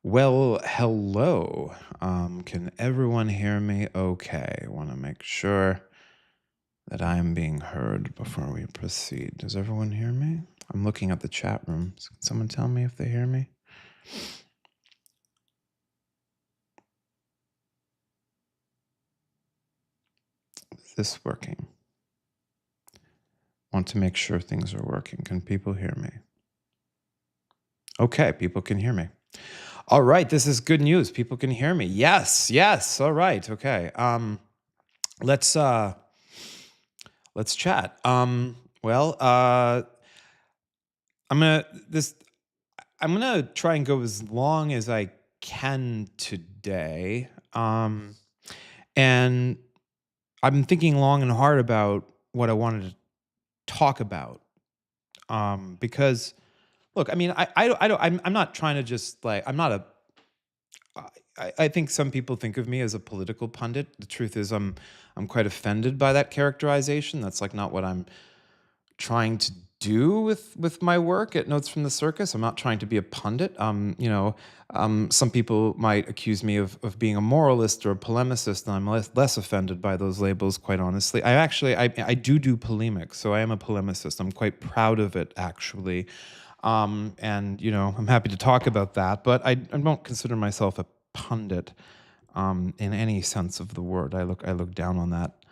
Well, hello. Can everyone hear me okay? I want to make sure that I am being heard before we proceed. Does everyone hear me? I'm looking at the chat room. Can someone tell me if they hear me? Is this working? Want to make sure things are working. Can people hear me? Okay, people can hear me. All right, this is good news. People can hear me. Yes, yes. All right. Okay. Let's let's chat. I'm gonna this I'm gonna try and go as long as I can today. And I've been thinking long and hard about what I wanted to talk about. Because look, I mean, I don't, I'm not trying to just like, I'm not a, I think some people think of me as a political pundit. The truth is, I'm quite offended by that characterization. That's like not what I'm trying to do with my work at Notes from the Circus. I'm not trying to be a pundit. Some people might accuse me of being a moralist or a polemicist, and I'm less offended by those labels, quite honestly. I do polemics, so I am a polemicist. I'm quite proud of it, actually. And I'm happy to talk about that, but I don't consider myself a pundit in any sense of the word. I look down on that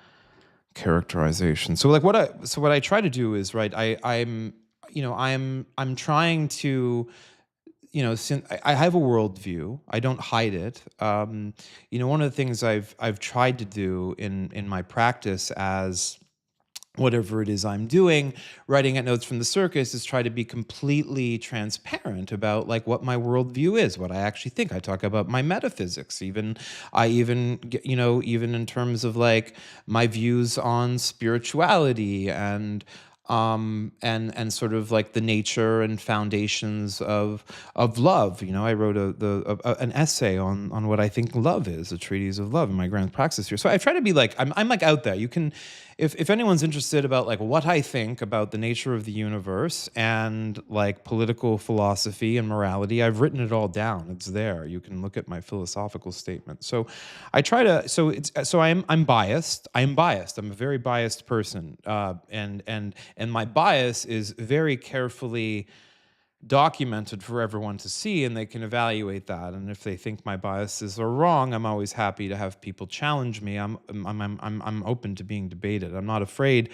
characterization. So like what I try to do is right. I'm trying to since I have a worldview. I don't hide it. One of the things I've tried to do in my practice as whatever it is I'm doing, writing at Notes from the Circus is try to be completely transparent about like what my worldview is, what I actually think. I talk about my metaphysics, even in terms of like my views on spirituality and sort of like the nature and foundations of love. I wrote an essay on what I think love is, a treatise of love in my grand praxis here. So I try to be like I'm like out there. You can if anyone's interested about like what I think about the nature of the universe and like political philosophy and morality, I've written it all down. It's there. You can look at my philosophical statement. So I try to so I'm biased. I'm biased. I'm a very biased person. And my bias is very carefully documented for everyone to see, and they can evaluate that. And if they think my biases are wrong, I'm always happy to have people challenge me. I'm open to being debated. I'm not afraid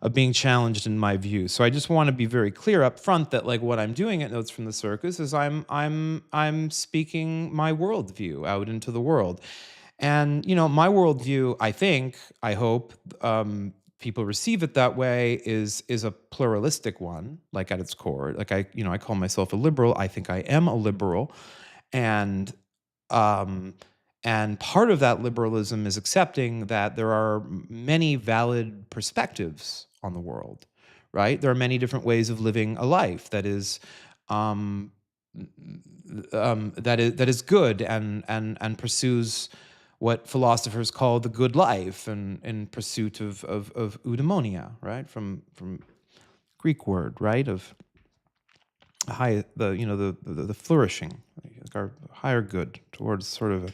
of being challenged in my views. So I just want to be very clear up front that like what I'm doing at Notes from the Circus is I'm speaking my worldview out into the world. And my worldview, I hope, people receive it that way, is a pluralistic one, like at its core. Like I call myself a liberal. I think I am a liberal, and um, and part of that liberalism is accepting that there are many valid perspectives on the world. Right? There are many different ways of living a life that is. Um, that is good and pursues what philosophers call the good life and in pursuit of eudaimonia, right? From Greek word, right? Of high the flourishing, like our higher good towards sort of a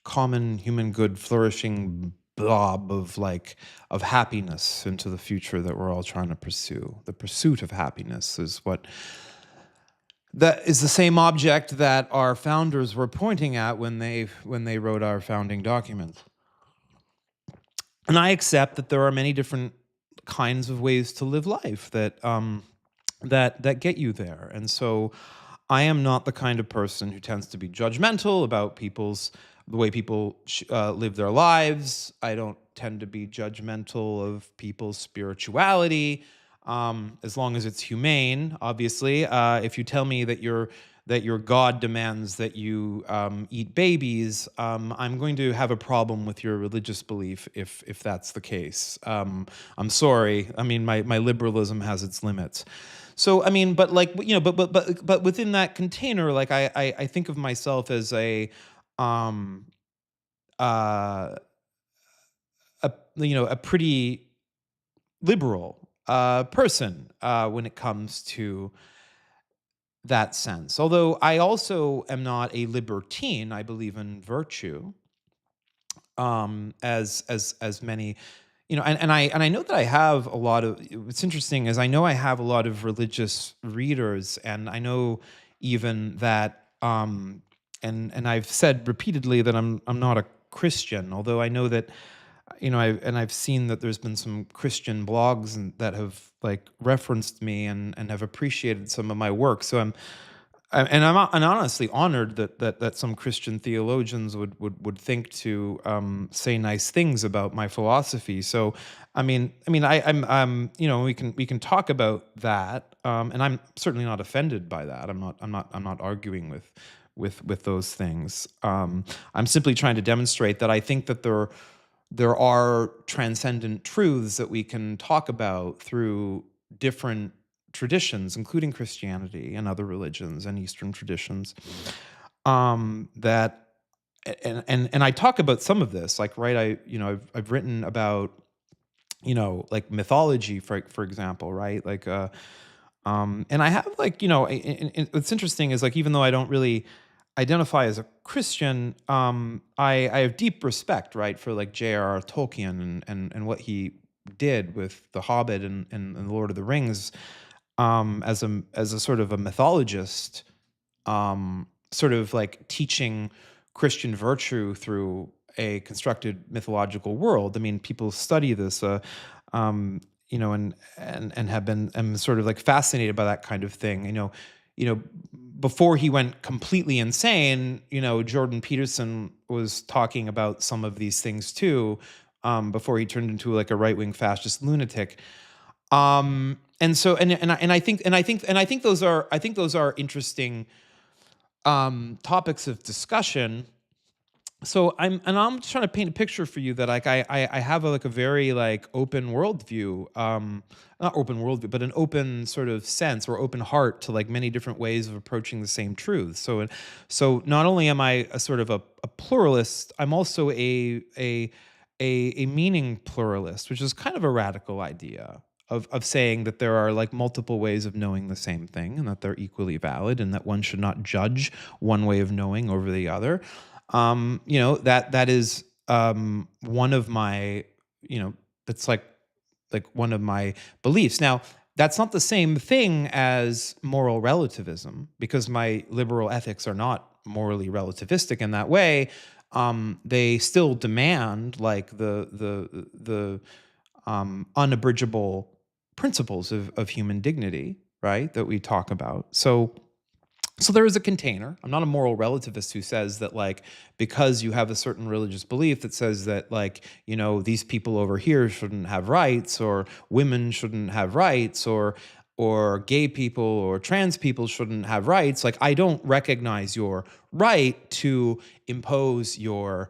common human good flourishing blob of happiness into the future that we're all trying to pursue. The pursuit of happiness is what that is the same object that our founders were pointing at when they wrote our founding documents. And I accept that there are many different kinds of ways to live life that get you there. And so I am not the kind of person who tends to be judgmental about the way people live their lives. I don't tend to be judgmental of people's spirituality, as long as it's humane. Obviously, if you tell me that your God demands that you eat babies, I'm going to have a problem with your religious belief if that's the case. I'm sorry. I mean, my liberalism has its limits. So I mean, but like but within that container, like I think of myself as um uh a pretty liberal person when it comes to that sense. Although I also am not a libertine, I believe in virtue, as many, and I know that I have a lot of. What's interesting is I know I have a lot of religious readers, and I know even that, and I've said repeatedly that I'm not a Christian, although I know that, I've seen that there's been some Christian blogs that have like referenced me and have appreciated some of my work. So I'm honestly honored that some Christian theologians would think to, say nice things about my philosophy. So, we can talk about that, and I'm certainly not offended by that. I'm not arguing with those things. I'm simply trying to demonstrate that I think that there are transcendent truths that we can talk about through different traditions, including Christianity and other religions and Eastern traditions. That and I talk about some of this, like, right. I've written about, like mythology, for example, right, like, and I have, like, what's interesting is, like, even though I don't really identify as a Christian, I have deep respect, right, for like J.R.R. Tolkien and what he did with The Hobbit and The Lord of the Rings, as a sort of a mythologist, sort of like teaching Christian virtue through a constructed mythological world. I mean, people study this, and have been, and sort of like fascinated by that kind of thing. You know, before he went completely insane, Jordan Peterson was talking about some of these things too, before he turned into like a right wing fascist lunatic. And so, and I think those are interesting, topics of discussion. So I'm trying to paint a picture for you that, like, I have like a very like open worldview, not open worldview, but an open sort of sense or open heart to like many different ways of approaching the same truth. So not only am I a sort of a pluralist, I'm also a meaning pluralist, which is kind of a radical idea of saying that there are like multiple ways of knowing the same thing and that they're equally valid and that one should not judge one way of knowing over the other. That is, one of my, that's like one of my beliefs. Now, that's not the same thing as moral relativism, because my liberal ethics are not morally relativistic in that way. They still demand like the unabridgeable principles of human dignity, right? That we talk about. So there is a container. I'm not a moral relativist who says that, like, because you have a certain religious belief that says that, like, these people over here shouldn't have rights, or women shouldn't have rights, or gay people or trans people shouldn't have rights. Like, I don't recognize your right to impose your,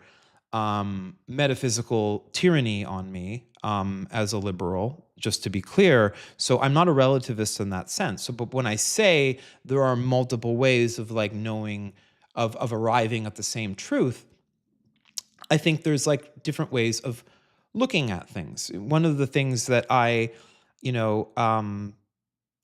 metaphysical tyranny on me, as a liberal, just to be clear. So I'm not a relativist in that sense. So, but when I say there are multiple ways of like knowing, of arriving at the same truth, I think there's like different ways of looking at things. One of the things that I, you know,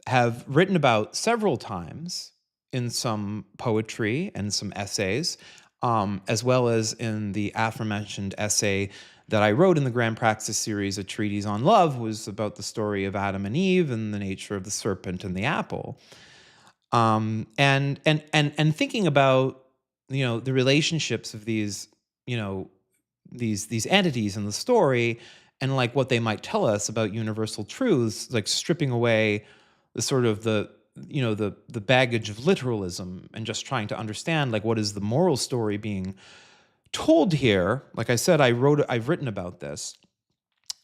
have written about several times in some poetry and some essays, as well as in the aforementioned essay that I wrote in the Grand Praxis series, A Treatise on Love, was about the story of Adam and Eve and the nature of the serpent and the apple. And thinking about, the relationships of these, you know these entities in the story, and like what they might tell us about universal truths, like stripping away the sort of the baggage of literalism and just trying to understand, like, what is the moral story being told here. Like I said, I've written about this,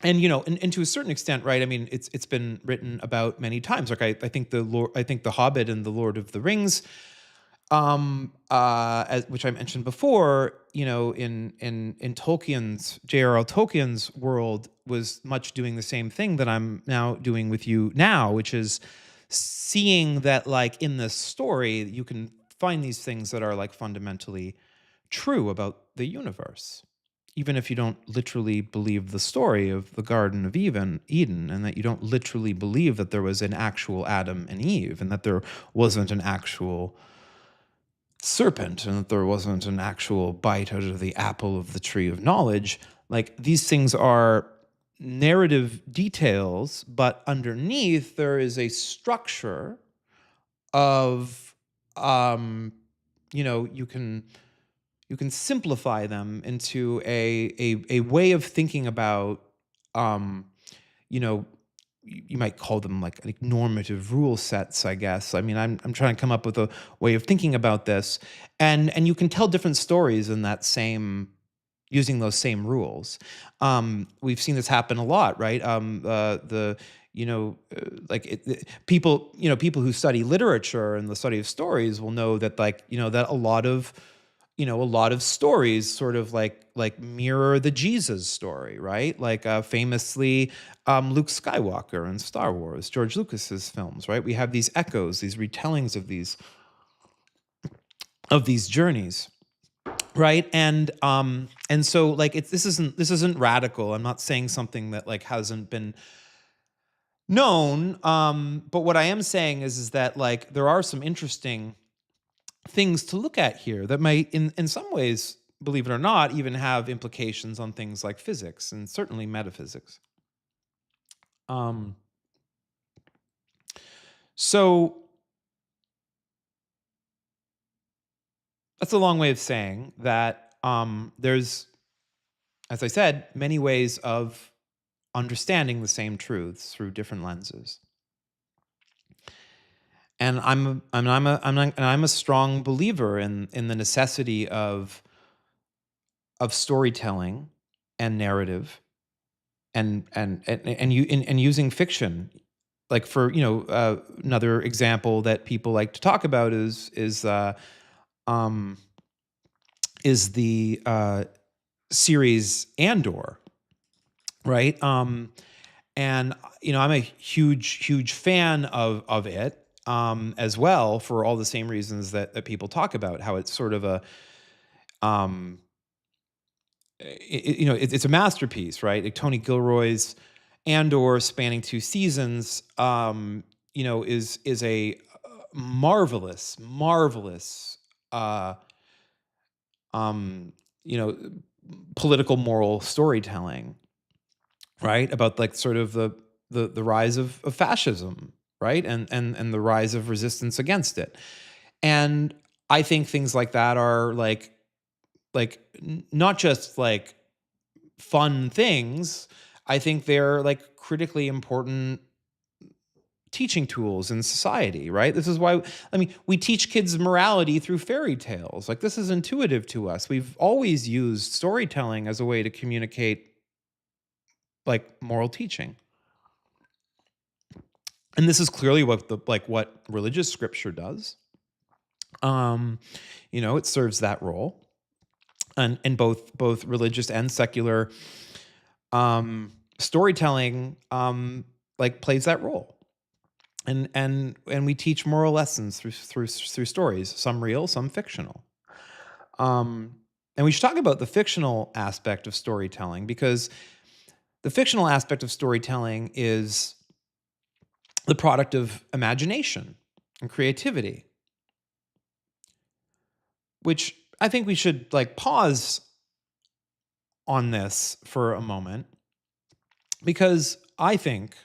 and and to a certain extent, right, I mean, it's been written about many times. Like, I think the Hobbit and the Lord of the Rings, which I mentioned before, in Tolkien's, J.R.R. Tolkien's world, was much doing the same thing that I'm now doing with you now, which is seeing that, like, in this story you can find these things that are like fundamentally true about the universe, even if you don't literally believe the story of the Garden of Eden, and that you don't literally believe that there was an actual Adam and Eve, and that there wasn't an actual serpent, and that there wasn't an actual bite out of the apple of the tree of knowledge. Like, these things are narrative details, but underneath there is a structure of, you can simplify them into a way of thinking about, um, you know, you might call them like normative rule sets, I guess. I mean, I'm trying to come up with a way of thinking about this, and you can tell different stories in that same using those same rules. We've seen this happen a lot, right? The people, people who study literature and the study of stories will know that, that a lot of stories sort of like mirror the Jesus story, right? Like, famously, Luke Skywalker in Star Wars, George Lucas's films, right? We have these echoes, these retellings of these journeys, right? And so, like, this isn't radical. I'm not saying something that like hasn't been known. But what I am saying is that, like, there are some interesting things to look at here that might, in some ways, believe it or not, even have implications on things like physics and certainly metaphysics. Um, so that's a long way of saying that, there's, as I said, many ways of understanding the same truths through different lenses. And I'm a strong believer in the necessity of storytelling and narrative, and using fiction. Like, for, another example that people like to talk about um is the series Andor, right? And I'm a huge fan of it, as well, for all the same reasons that people talk about, how it's sort of a, um it's a masterpiece, right? Like, Tony Gilroy's Andor, spanning 2 seasons, is a marvelous, uh um you know political moral storytelling, right? About, like, sort of the rise of fascism, right? And the rise of resistance against it. And I think things like that are not just like fun things. I think they're like critically important teaching tools in society, right? This is why, I mean, we teach kids morality through fairy tales. Like, this is intuitive to us. We've always used storytelling as a way to communicate, like, moral teaching. And this is clearly what religious scripture does. It serves that role. And both religious and secular storytelling, like, plays that role. And we teach moral lessons through stories, some real, some fictional. And we should talk about the fictional aspect of storytelling, because the fictional aspect of storytelling is the product of imagination and creativity, which I think we should, like, pause on this for a moment, because I think,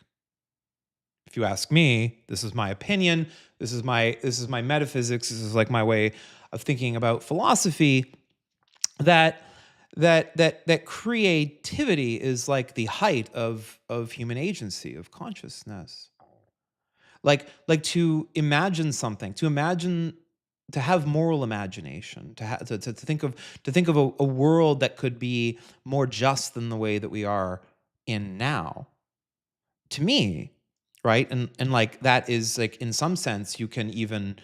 if you ask me, this is my opinion, this is my metaphysics, this is like my way of thinking about philosophy, that creativity is like the height of human agency, of consciousness. Like to imagine something, to have moral imagination, to think of a world that could be more just than the way that we are in now. To me, right? And like, that is, like, in some sense, you can even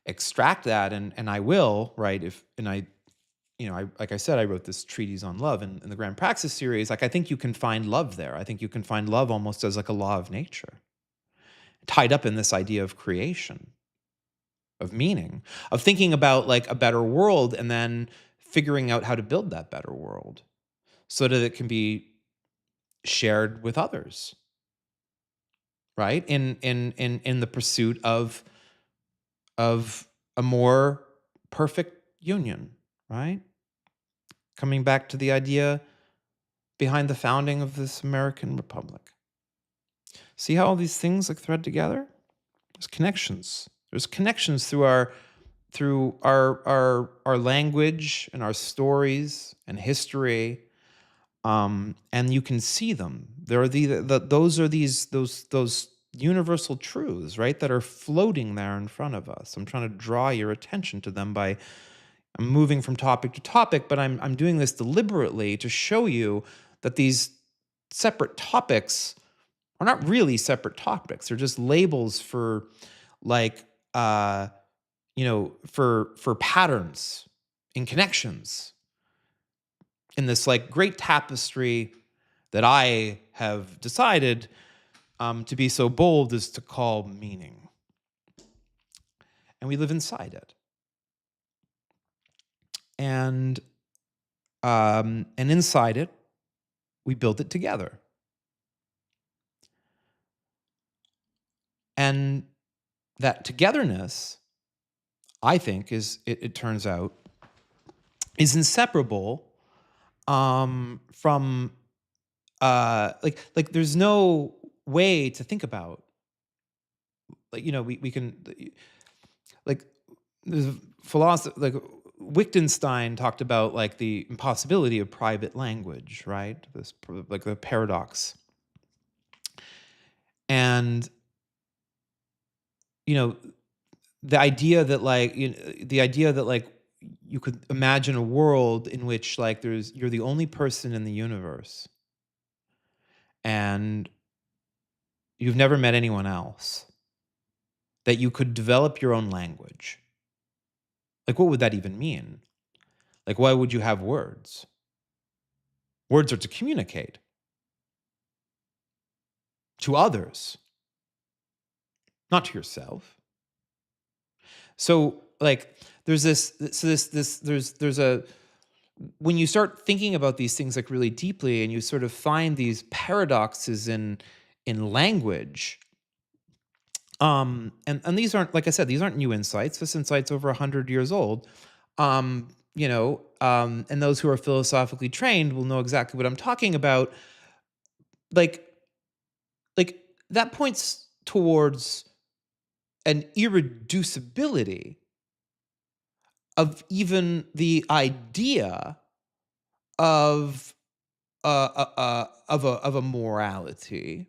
extract that, and I will, right? Like I said, I wrote this treatise on love in the Grand Praxis series. Like, I think you can find love there. I think you can find love almost as like a law of nature, tied up in this idea of creation, of meaning, of thinking about, like, a better world, and then figuring out how to build that better world. so that it can be shared with others, right? In the pursuit of a more perfect union, right? Coming back to the idea behind the founding of this American Republic. See how all these things like thread together? There's connections. There's connections through our language and our stories and history, and you can see them. There are those are those universal truths, right, that are floating there in front of us. I'm trying to draw your attention to them by I'm moving from topic to topic, but I'm doing this deliberately to show you that these separate topics are not really separate topics. They're just labels for like for patterns and connections in this like great tapestry that I have decided to be so bold as to call meaning. And we live inside it. And inside it, we build it together. And that togetherness, I think, it turns out, is inseparable from like there's no way to think about like we can like there's philosophy like Wittgenstein talked about like the impossibility of private language, right? This like the paradox. And the idea that like you could imagine a world in which like you're the only person in the universe and you've never met anyone else, that you could develop your own language. Like, what would that even mean? Like, why would you have words? Words are to communicate to others, not to yourself. So, like, there's a when you start thinking about these things like really deeply, and you sort of find these paradoxes in language. And these aren't, like I said, these aren't new insights. This insight's over 100 years old. And those who are philosophically trained will know exactly what I'm talking about. Like that points towards an irreducibility of even the idea of a morality,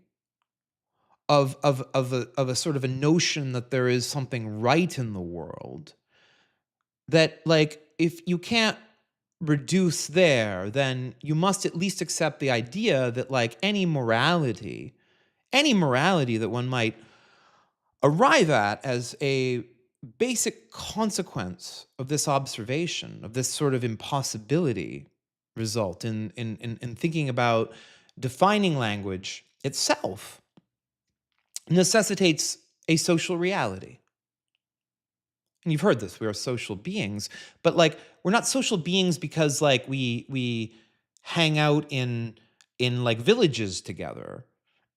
of a sort of a notion that there is something right in the world, that like if you can't reduce there, then you must at least accept the idea that like any morality that one might arrive at as a basic consequence of this observation, of this sort of impossibility result in thinking about defining language itself, necessitates a social reality. And you've heard this, we are social beings, but like we're not social beings because like we hang out in like villages together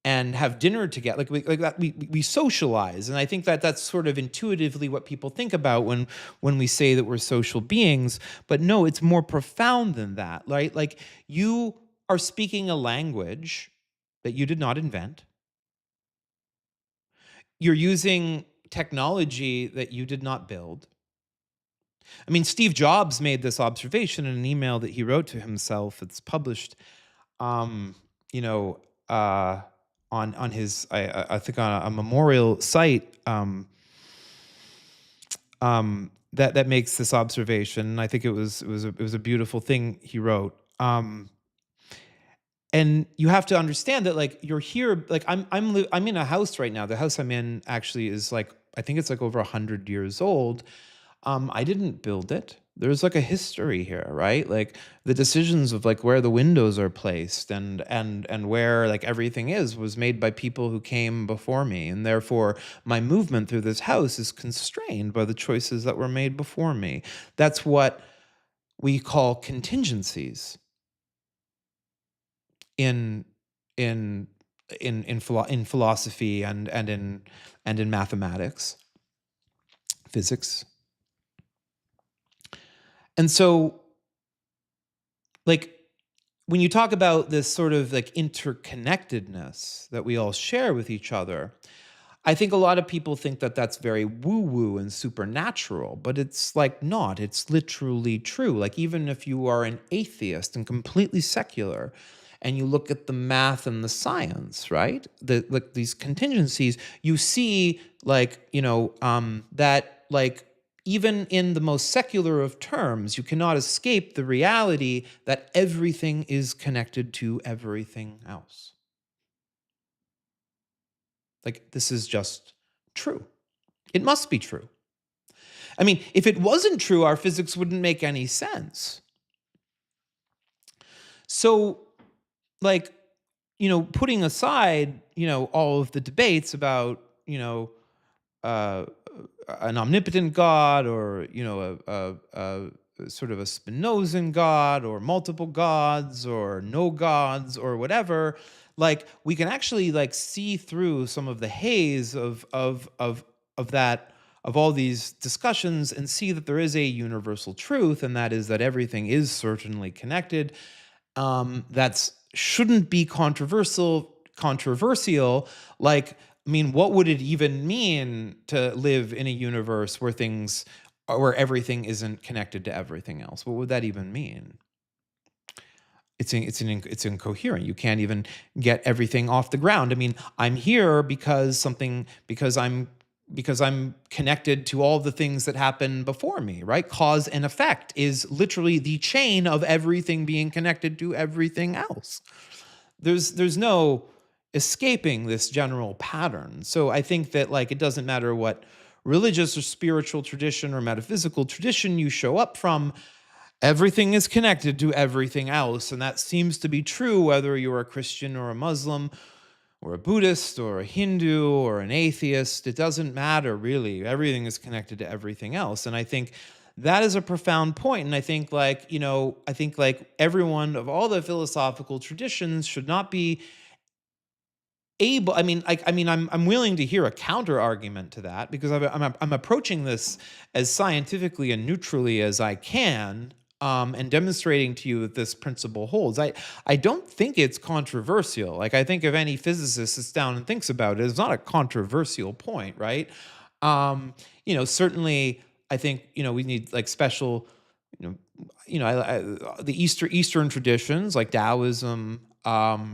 and have dinner together, like that we socialize. And I think that that's sort of intuitively what people think about when we say that we're social beings. But no, it's more profound than that, right? Like you are speaking a language that you did not invent. You're using technology that you did not build. I mean, Steve Jobs made this observation in an email that he wrote to himself. It's published, you know, on his, I think on a memorial site, that makes this observation. I think it was a beautiful thing he wrote. And you have to understand that like you're here, like I'm in a house right now. The house I'm in actually is like, I think it's like over 100 years old. I didn't build it. There's like a history here, right? Like the decisions of like where the windows are placed and where like everything is was made by people who came before me. And therefore my movement through this house is constrained by the choices that were made before me. That's what we call contingencies. in in in philosophy and in mathematics, physics. And so, like, when you talk about this sort of like interconnectedness that we all share with each other, I think a lot of people think that that's very woo woo and supernatural, but it's like not. It's literally true. Like, even if you are an atheist and completely secular, and you look at the math and the science, right? Like these contingencies, you see, like, that, like, even in the most secular of terms, you cannot escape the reality that everything is connected to everything else. Like, this is just true. It must be true. I mean, if it wasn't true, our physics wouldn't make any sense. So, like, putting aside, all of the debates about, uh, an omnipotent God, or, a sort of a Spinozan God, or multiple gods, or no gods, or whatever, like, we can actually, like, see through some of the haze of that, of all these discussions, and see that there is a universal truth, and that is that everything is certainly connected. That's shouldn't be controversial. Like, I mean, what would it even mean to live in a universe where everything isn't connected to everything else? What would that even mean? It's incoherent. You can't even get everything off the ground. I mean, I'm here because I'm connected to all the things that happen before me, right? Cause and effect is literally the chain of everything being connected to everything else. There's no escaping this general pattern. So I think that, like, it doesn't matter what religious or spiritual tradition or metaphysical tradition you show up from, everything is connected to everything else. And that seems to be true whether you're a Christian or a Muslim or a Buddhist or a Hindu or an atheist. It doesn't matter, really. Everything is connected to everything else. And I think that is a profound point. And I think, like everyone of all the philosophical traditions should not be able. I'm willing to hear a counter argument to that, because I'm approaching this as scientifically and neutrally as I can, and demonstrating to you that this principle holds. I don't think it's controversial. Like, I think if any physicist sits down and thinks about it, it's not a controversial point, right? Certainly, I think, we need, like, special, you know, the Eastern traditions like Taoism, are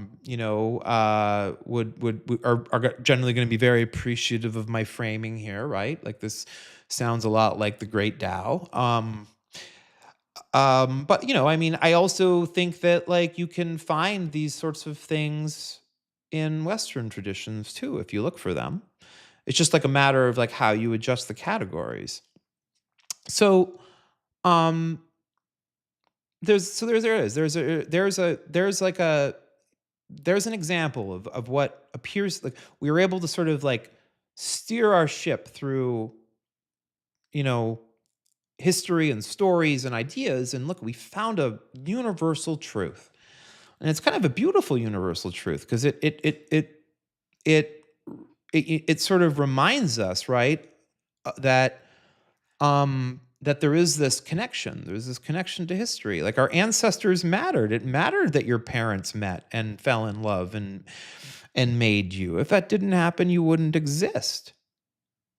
generally going to be very appreciative of my framing here, right? Like, this sounds a lot like the Great Tao. But, I also think that, like, you can find these sorts of things in Western traditions too, if you look for them. It's just like a matter of, like, how you adjust the categories. So, um, there's an example of what appears like we were able to sort of, like, steer our ship through, you know, history and stories and ideas, and look, we found a universal truth. And it's kind of a beautiful universal truth, because it it sort of reminds us, right, that that there is this connection. There's this connection to history. Like, our ancestors mattered. It mattered that your parents met and fell in love and made you. If that didn't happen, you wouldn't exist.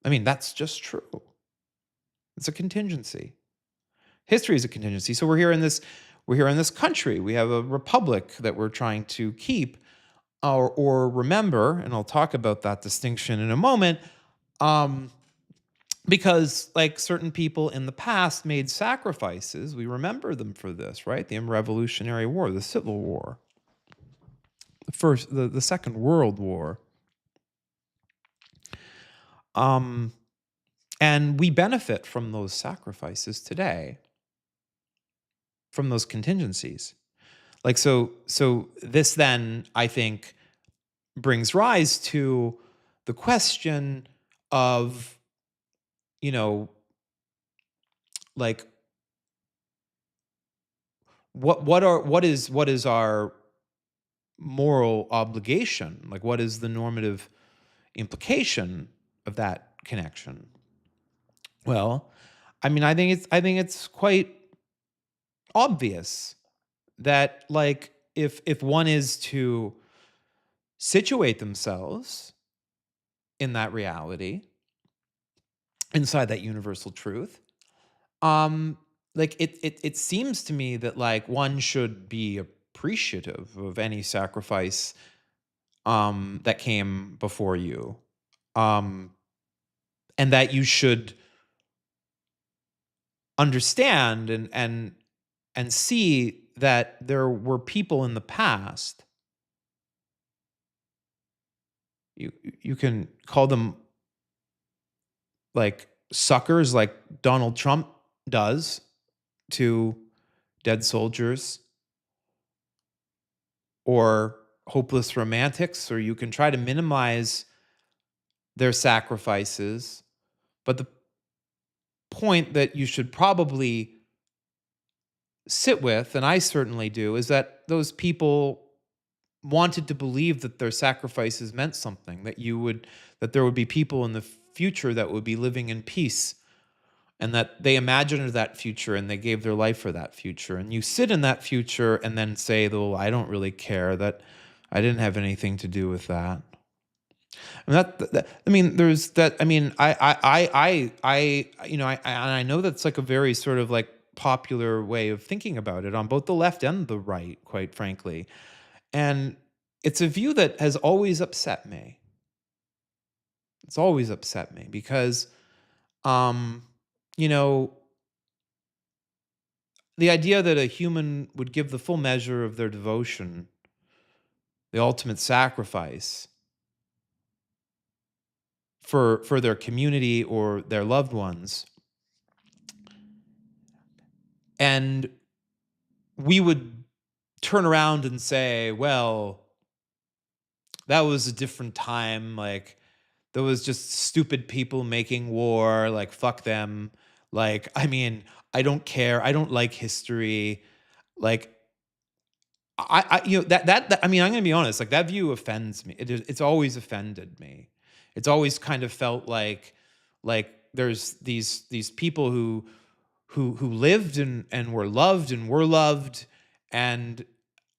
I mean, that's just true. It's a contingency. History is a contingency. So we're here in this country. We have a republic that we're trying to keep, or remember, and I'll talk about that distinction in a moment. Um, because, like, certain people in the past made sacrifices. We remember them for this, right? The Revolutionary War, the Civil War, the Second World War. Um, and we benefit from those sacrifices today, from those contingencies. Like, so this then, I think, brings rise to the question of, you know, like, what is our moral obligation? Like, what is the normative implication of that connection? Well, I mean, I think it's quite obvious that, like, if one is to situate themselves in that reality, inside that universal truth, um like, it seems to me that, like, one should be appreciative of any sacrifice that came before you, um and that you should understand and see that there were people in the past. You can call them, like, suckers, like Donald Trump does to dead soldiers, or hopeless romantics, or you can try to minimize their sacrifices. But the point that you should probably sit with, and I certainly do, is that those people wanted to believe that their sacrifices meant something, that there would be people in the future that would be living in peace, and that they imagined that future and they gave their life for that future. And you sit in that future and then say, "Well, I don't really care, that I didn't have anything to do with that." And I mean, there's that. I mean, and I know that's like a very sort of like popular way of thinking about it on both the left and the right, quite frankly. And it's a view that has always upset me. It's always upset me because, um, you know, the idea that a human would give the full measure of their devotion, the ultimate sacrifice for their community or their loved ones, and we would turn around and say, well, that was a different time. Like, there was just stupid people making war. Like, fuck them. Like, I mean, I don't care. I don't like history. Like, I mean, I'm going to be honest. Like, that view offends me. It's always offended me. It's always kind of felt like there's these people who lived and were loved, and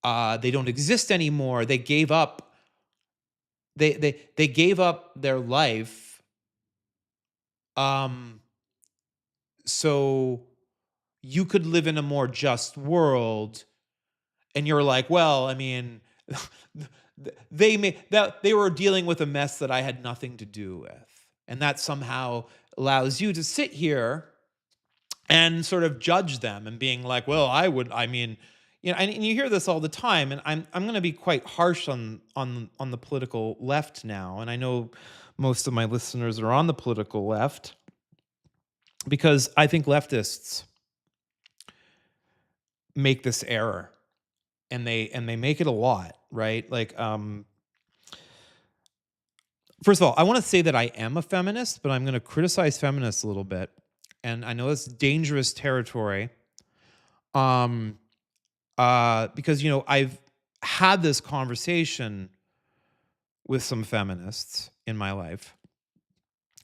they don't exist anymore. They gave up. They gave up their life. Um, so you could live in a more just world. And you're like, well, I mean, they were dealing with a mess that I had nothing to do with, and that somehow allows you to sit here and sort of judge them and being like, well, I mean, and you hear this all the time, and I'm going to be quite harsh on the political left now, and I know most of my listeners are on the political left, because I think leftists make this error, and they make it a lot, right? Like, first of all, I want to say that I am a feminist, but I'm going to criticize feminists a little bit, and I know that's dangerous territory. Um, because I've had this conversation with some feminists in my life,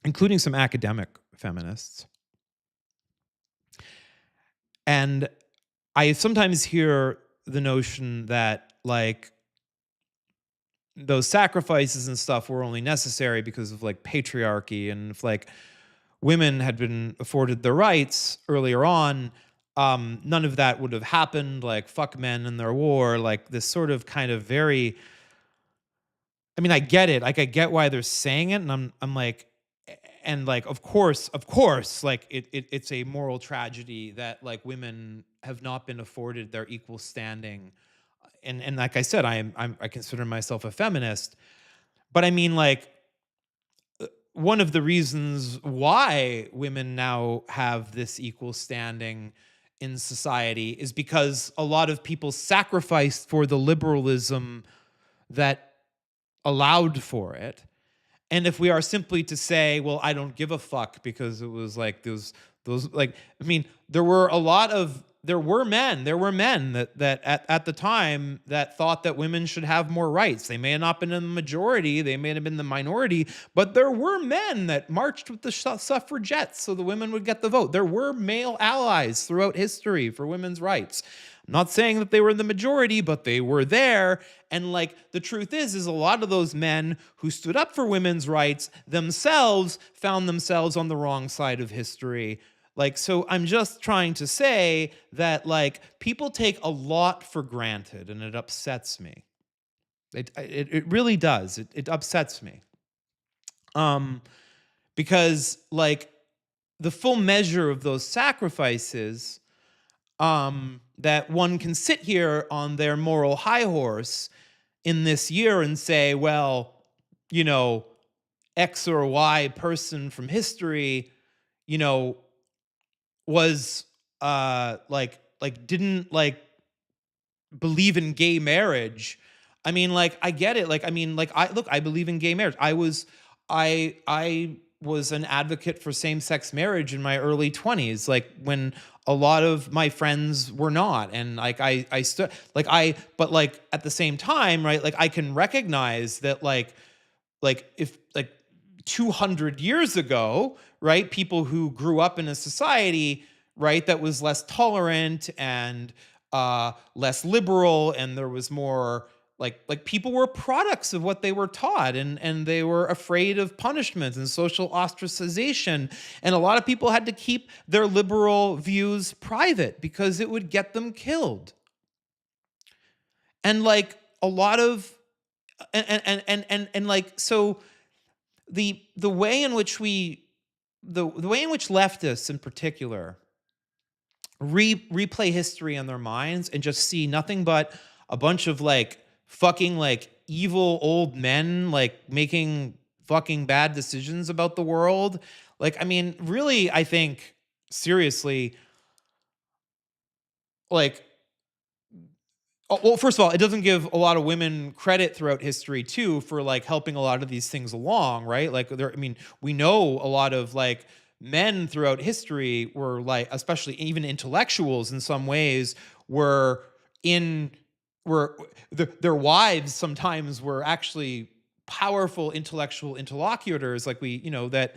including some academic feminists, and I sometimes hear the notion that, like, those sacrifices and stuff were only necessary because of, like, patriarchy, and if, like, women had been afforded their rights earlier on, none of that would have happened. Like, fuck men and their war. Like, this sort of kind of very. I mean, I get it. Like, I get why they're saying it, and I'm like, and like, of course, like, it's a moral tragedy that, like, women have not been afforded their equal standing, and like I said, I consider myself a feminist, but I mean, like, one of the reasons why women now have this equal standing in society is because a lot of people sacrificed for the liberalism that allowed for it. And if we are simply to say, well, I don't give a fuck because it was like those like, I mean, there were a lot of there were men that at the time that thought that women should have more rights. They may have not been in the majority, they may have been the minority, but there were men that marched with the suffragettes so the women would get the vote. There were male allies throughout history for women's rights. I'm not saying that they were in the majority, but they were there. And like the truth is a lot of those men who stood up for women's rights themselves found themselves on the wrong side of history. Like, so I'm just trying to say that like people take a lot for granted, and it upsets me. It really does. It upsets me. Because like the full measure of those sacrifices, that one can sit here on their moral high horse in this year and say, well, you know, X or Y person from history, you know, was like didn't like believe in gay marriage. I mean, like, I get it. Like, I mean, like, I believe in gay marriage. I was an advocate for same-sex marriage in my early 20s, like when a lot of my friends were not. And like I stood like but like at the same time, right? Like I can recognize that like if like 200 years ago, right, people who grew up in a society, right, that was less tolerant and less liberal, and there was more like people were products of what they were taught, and they were afraid of punishment and social ostracization, and a lot of people had to keep their liberal views private because it would get them killed. And like a lot of and like, so the way in which the way in which leftists in particular replay history in their minds and just see nothing but a bunch of like fucking like evil old men like making fucking bad decisions about the world. Like, I mean, really, I think seriously, like, well, first of all, it doesn't give a lot of women credit throughout history too for like helping a lot of these things along, right? Like I mean, we know a lot of like men throughout history were like, especially even intellectuals in some ways, were their wives sometimes were actually powerful intellectual interlocutors, like we, you know, that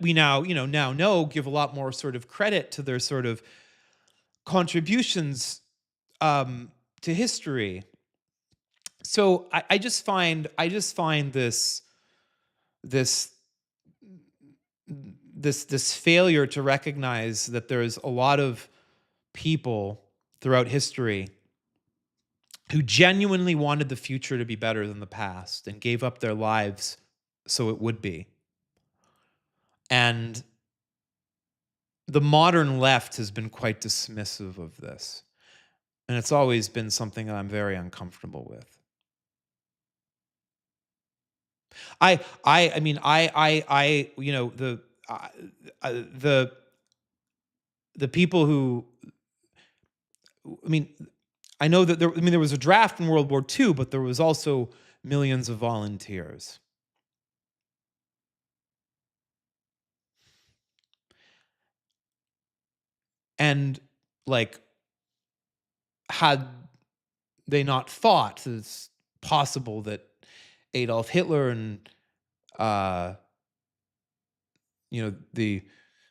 we now, you know, give a lot more sort of credit to their sort of contributions to history. So I just find this failure to recognize that there's a lot of people throughout history who genuinely wanted the future to be better than the past and gave up their lives so it would be. And the modern left has been quite dismissive of this. And it's always been something that I'm very uncomfortable with. I mean, you know, the people who, I mean, I know that there was a draft in World War II, but there was also millions of volunteers. And like, had they not fought, it's possible that Adolf Hitler and you know, the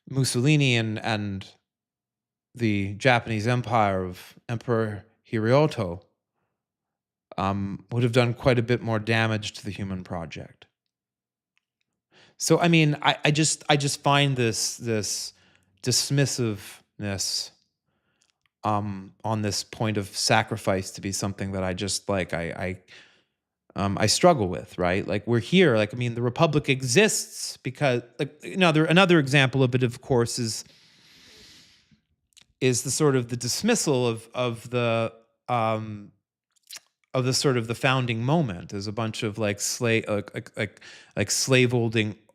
Mussolini and the Japanese Empire of Emperor Hirohito would have done quite a bit more damage to the human project. So I mean, I just find this dismissiveness on this point of sacrifice to be something that I just like I struggle with, right? Like, we're here, like, I mean, the Republic exists because, like, another example of it, of course, is the sort of the dismissal of the sort of the founding moment as a bunch of like slave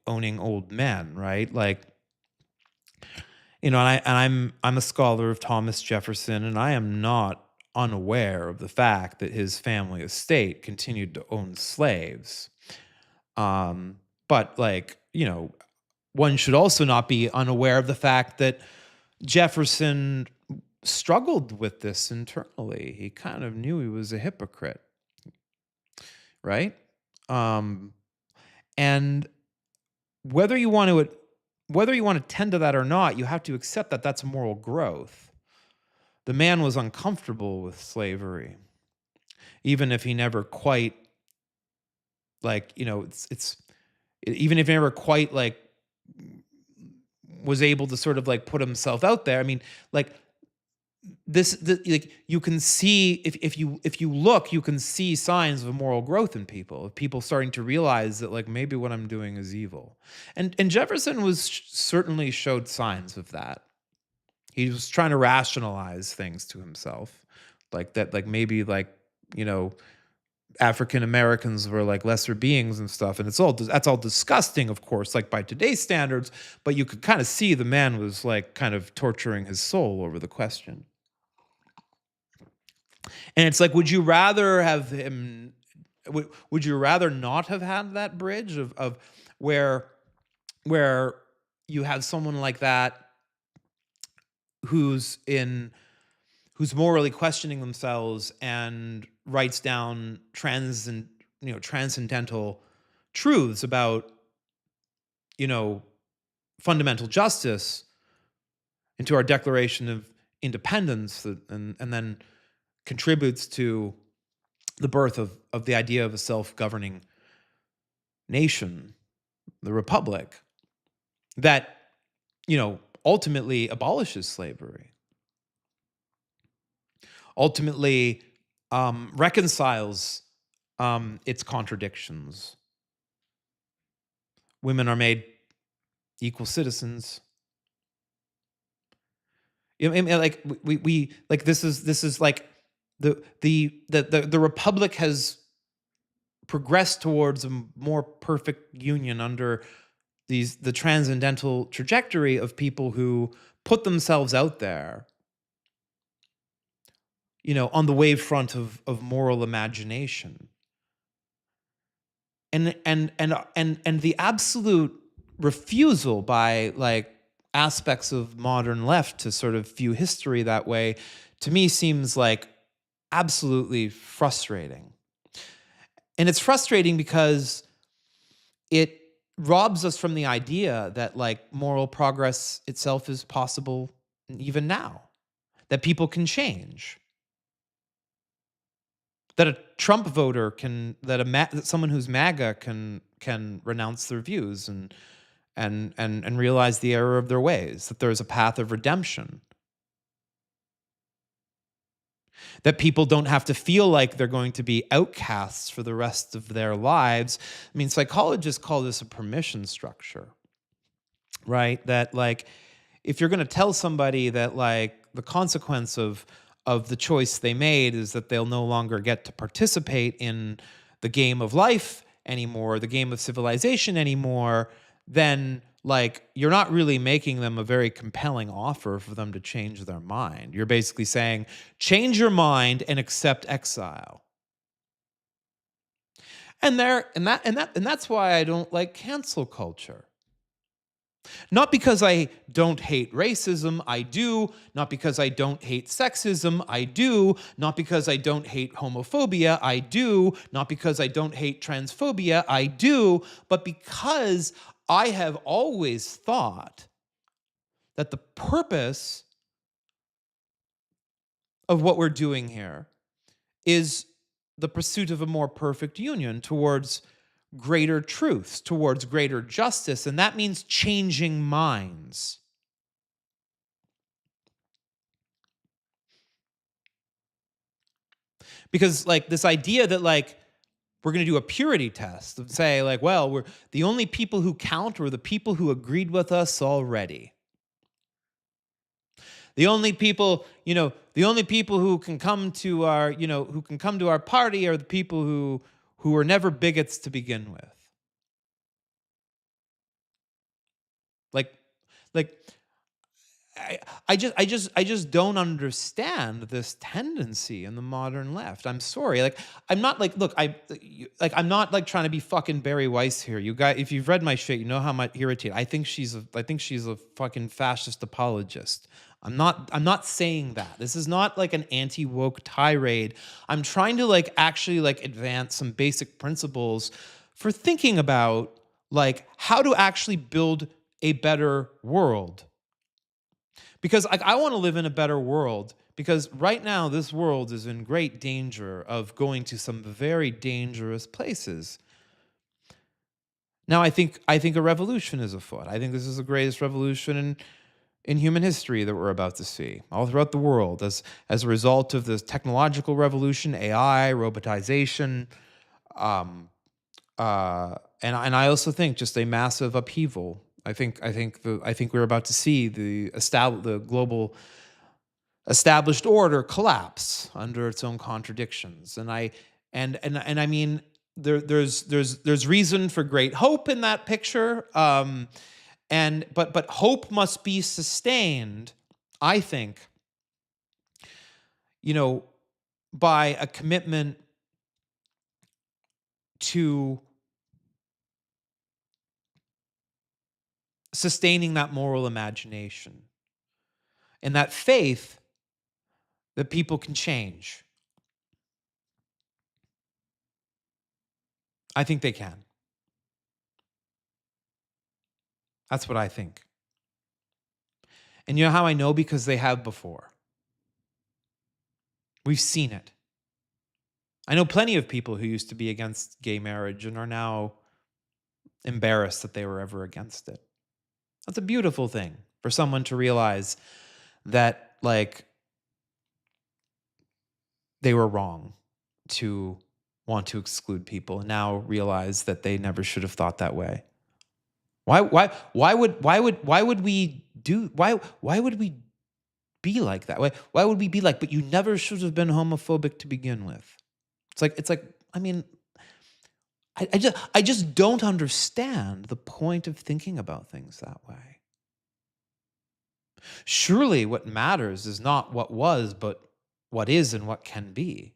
owning old men, right? Like, you know, and I'm a scholar of Thomas Jefferson, and I am not unaware of the fact that his family estate continued to own slaves. But like, you know, one should also not be unaware of the fact that Jefferson struggled with this internally. He kind of knew he was a hypocrite, right? Um, and whether you want to tend to that or not, you have to accept that that's moral growth. The man was uncomfortable with slavery, even if he never quite even if he never quite was able to sort of put himself out there. I mean, like you can see if you look, you can see signs of moral growth in people, of people starting to realize that maybe what I'm doing is evil. And Jefferson certainly showed signs of that. He was trying to rationalize things to himself, maybe African Americans were lesser beings and stuff, and that's all disgusting, of course, by today's standards. But you could kind of see the man was kind of torturing his soul over the question. And it's would you rather have him? Would you rather not have had that bridge of where you have someone like that who's morally questioning themselves and writes down transcendental truths about fundamental justice into our Declaration of Independence, and then contributes to the birth of the idea of a self-governing nation, the Republic, that ultimately abolishes slavery, ultimately reconciles its contradictions. Women are made equal citizens. This is the Republic has progressed towards a more perfect union under the transcendental trajectory of people who put themselves out there, on the wavefront of moral imagination. And the absolute refusal by aspects of modern left to sort of view history that way, to me, seems absolutely frustrating. And it's frustrating because it robs us from the idea that moral progress itself is possible even now, that people can change, that a Trump voter that someone who's MAGA can renounce their views and realize the error of their ways, that there's a path of redemption, that people don't have to feel like they're going to be outcasts for the rest of their lives. I mean, psychologists call this a permission structure, right? That if you're going to tell somebody that the consequence of the choice they made is that they'll no longer get to participate in the game of life anymore, the game of civilization anymore, then you're not really making them a very compelling offer for them to change their mind. You're basically saying, change your mind and accept exile. And that's why I don't like cancel culture. Not because I don't hate racism, I do. Not because I don't hate sexism, I do. Not because I don't hate homophobia, I do. Not because I don't hate transphobia, I do. But because I have always thought that the purpose of what we're doing here is the pursuit of a more perfect union towards greater truths, towards greater justice, and that means changing minds. Because this idea that we're going to do a purity test and say we're the only people who count were the people who agreed with us already. The only people who can come to our party are the people who were never bigots to begin with. I just don't understand this tendency in the modern left. I'm sorry. I'm not look, I'm not trying to be fucking Barry Weiss here. You guys, if you've read my shit, you know how much irritated. I think she's a fucking fascist apologist. I'm not saying that. This is not like an anti-woke tirade. I'm trying to like actually like advance some basic principles for thinking about like how to actually build a better world. Because like I want to live in a better world because right now this world is in great danger of going to some very dangerous places. Now I think a revolution is afoot. I think this is the greatest revolution in human history that we're about to see all throughout the world as a result of this technological revolution, AI, robotization, and I also think just a massive upheaval. I think we're about to see the global established order collapse under its own contradictions. And I mean there's reason for great hope in that picture. But hope must be sustained, I think, you know, by a commitment to sustaining that moral imagination and that faith that people can change. I think they can. That's what I think. And you know how I know? Because they have before. We've seen it. I know plenty of people who used to be against gay marriage and are now embarrassed that they were ever against it. That's a beautiful thing for someone to realize that, like, they were wrong to want to exclude people and now realize that they never should have thought that way. Why would we be like that? Why would we be like, but you never should have been homophobic to begin with? It's like I mean, I just don't understand the point of thinking about things that way. Surely what matters is not what was, but what is and what can be.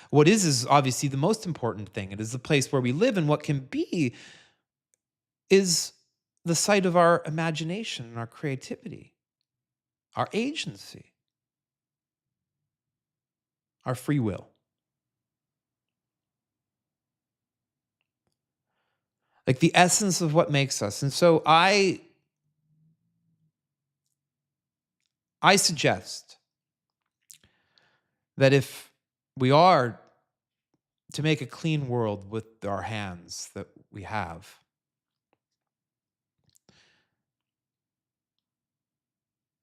What is obviously the most important thing. It is the place where we live, and what can be is the site of our imagination and our creativity, our agency, our free will. Like the essence of what makes us. And so I suggest that if we are to make a clean world with our hands that we have,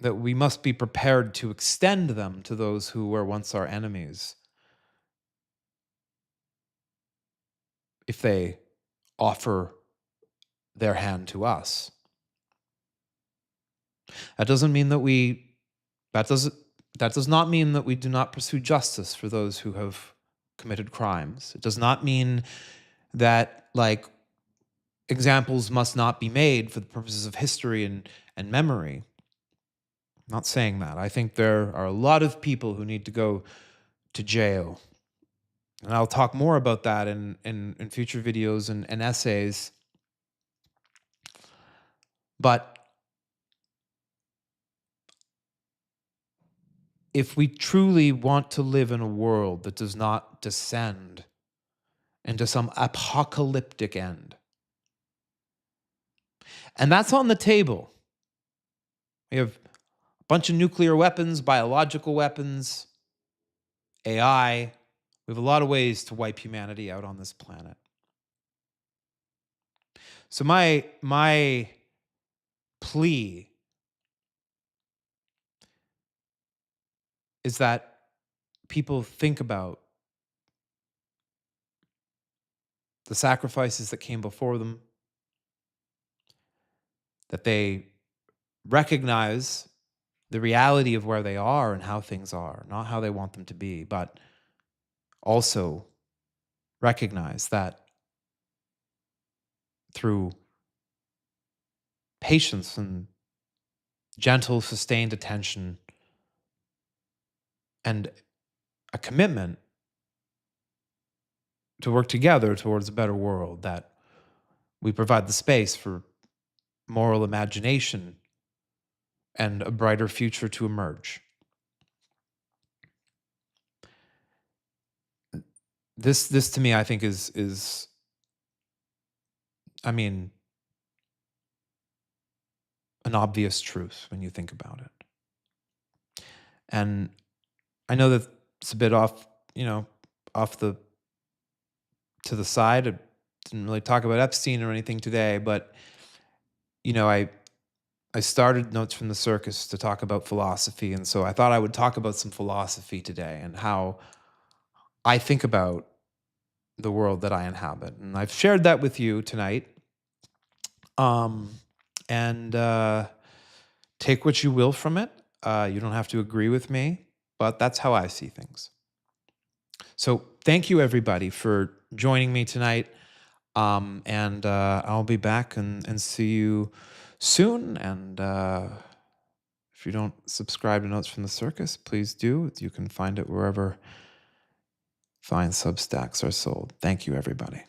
that we must be prepared to extend them to those who were once our enemies if they offer their hand to us. That doesn't mean that does not mean that we do not pursue justice for those who have committed crimes. It does not mean that like examples must not be made for the purposes of history and memory. I'm not saying that. I think there are a lot of people who need to go to jail. And I'll talk more about that in future videos and essays. But if we truly want to live in a world that does not descend into some apocalyptic end, and that's on the table. We have a bunch of nuclear weapons, biological weapons, AI. We have a lot of ways to wipe humanity out on this planet. So my plea is that people think about the sacrifices that came before them, that they recognize the reality of where they are and how things are, not how they want them to be, but also recognize that through patience and gentle, sustained attention and a commitment to work together towards a better world, that we provide the space for moral imagination and a brighter future to emerge. This to me, I think is I mean, an obvious truth when you think about it. And I know that it's a bit off, off the to the side. I didn't really talk about Epstein or anything today, but I started Notes from the Circus to talk about philosophy, and so I thought I would talk about some philosophy today and how I think about the world that I inhabit. And I've shared that with you tonight. Um, and take what you will from it. You don't have to agree with me, but that's how I see things. So thank you, everybody, for joining me tonight. And I'll be back and see you soon. And if you don't subscribe to Notes from the Circus, please do. You can find it wherever fine Substacks are sold. Thank you, everybody.